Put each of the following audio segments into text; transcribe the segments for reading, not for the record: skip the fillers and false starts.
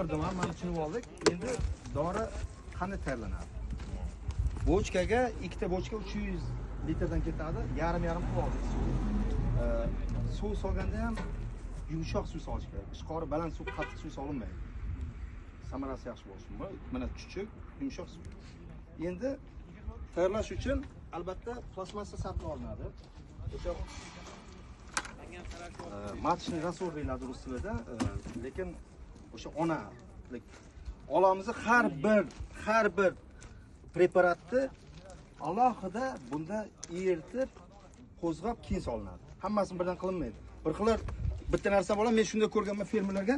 Mana tushunib oldik. Endi dori qanday tayyorlanadi? Bochkaga ikkita bochka 300 litrdan ketadi. Yarim qilib oldik suv. Suv solganda ham yumshoq suv solish kerak. Ishqori baland suv, qattiq suv solinmaydi. Samarasi yaxshi bo'lishi uchun. Mana chuchuk, yumshoq suv. Endi tayyorlash uchun albatta plastmassa sapni olinadi. O'sha matchning rasor deyiladi rus tilida, lekin o'sha ona olamiz har bir preparatni alohida bunda eritib, qo'zg'ab keyin solinadi. Hammasini birdan qilinmaydi. Bir xillar bitta narsa bo'ladi. Men shunda ko'rganman fermerlarga.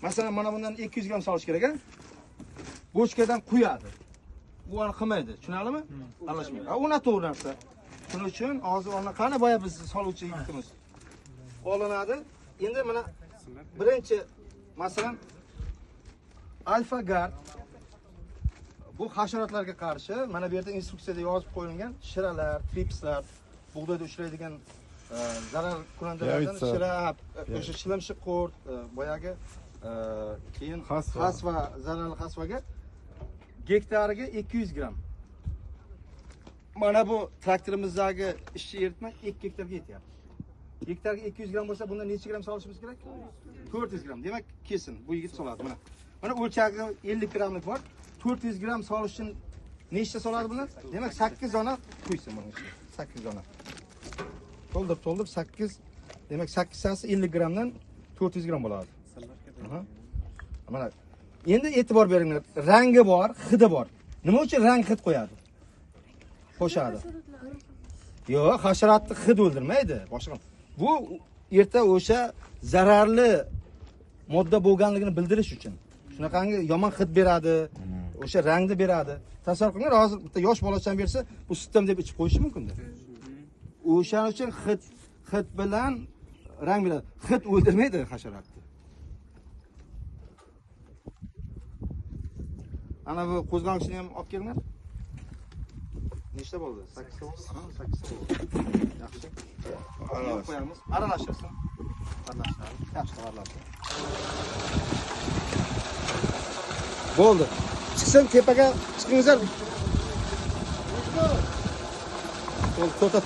Masalan, mana bundan 200 gram solish kerak, bochkadan quyadi. Bu ani qilmaydi. Tushunarlimi? Aralashmaydi. U noto'g'ri narsa. Shuning uchun hozir ona qani boya biz soluvchi yigitimiz olinadi. Endi mana birinchi masalan Alfa Guard bu hasharotlarga qarshi mana bu yerda instruksiyada yozib qo'yilgan shiralar, tripslar, bug'doyda uchraydigan zarar kunandalardan shira, o'sha shilimshiq qurt, boyagi keyin xasva, zararli xasvaga gektariga 200 gram. Mana bu traktorimizdagi ishchi eritma 2 gektarga yetyapti. Gektarga 200 gram bo'lsa, bunda necha gram solishimiz kerak? 400 gram. Demak, kesin bu yigit soladi mana. Mana o'lchagi 50 gramlik bor. 400 gram solish uchun nechta soladi buni? Demak, 8 dona quysin buni ichiga. 8 dona. To'ldir 8. Demak, 8 sasi 50 gramdan 400 gram bo'ladi. Mana endi e'tibor beringlar. Rangi bor, hidi bor. Nima uchun rang hid qo'yadi? Qo'shadi. Yo'q, hasharotni hid o'ldirmaydi, boshqa. Bu erta o'sha zararli modda bo'lganligini bildirish uchun. Shunaqangi yomon hid beradi, o'sha rangni beradi. Tasavvur qilinglar, hozir bitta yosh bolacham bersa, bu sutdan deb ichib qo'yishi mumkin-da. O'shaning uchun hid bilan rang beradi. Hid o'ldirmaydi hasharotni. Ana bu qo'zg'olishni ham olib kelinglar. Nechta bo'ldi? 8 ta bo'ldi. Ha, 8 ta bo'ldi. Yaxshi. Aralashtirib qo'yamiz. Aralashtirsin. Yaxshi aralashtir. Bo'ldi. Chiqsin tepaga chiqingizlar. To'xtat.